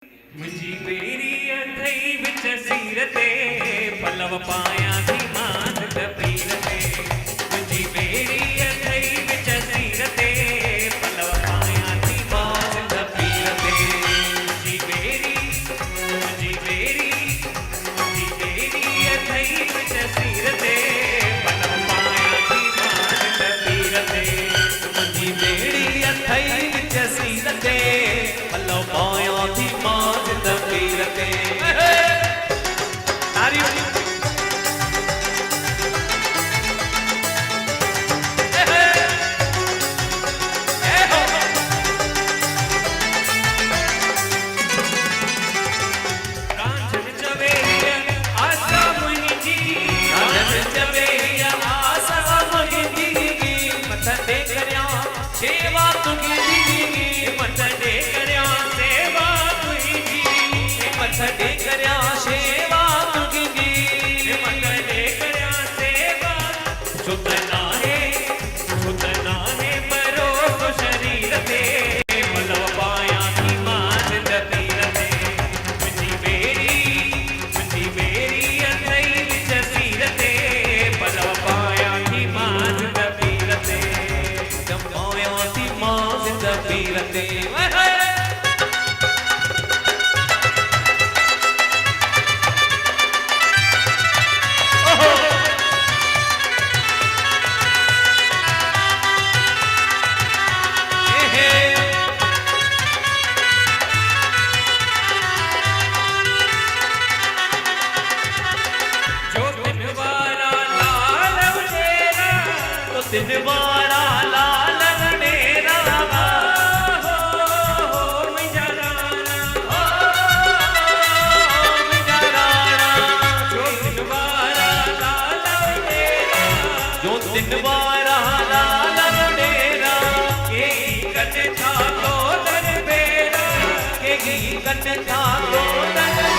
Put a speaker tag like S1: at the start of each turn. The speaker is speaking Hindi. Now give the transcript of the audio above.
S1: मुझी बेरी अथई विच सीर ते पलव पाया थी मान कबीर ते मुझी बेरी अथई विच सीर ते पलव पाया थी मान कबीर ते मुझी बेरी अथई विच सीर ते पलव पाया थी मान कबीर ते मुझी बेरी अथई विच सीर ते पलव पाया थी मान कबीर ते सेवा तुगी मत दे करया सेवा तुगी मत दे करया सेवा तुगी मत दे करया सेवा सुतना है मरो तो शरीर ते पलव पाया थी मान कबीर ते मुझी बेरी अथई विच सीर ते पलव पाया थी मान कबीर ते पाया थी मान कबीर ते दिन वारा लाल गणेरा हो मिजा राणा जो दिन वारा लाल गणेरा जो दिन वारा लाल गणेरा के कट था तो दरबेरा के कट था तो दरबेरा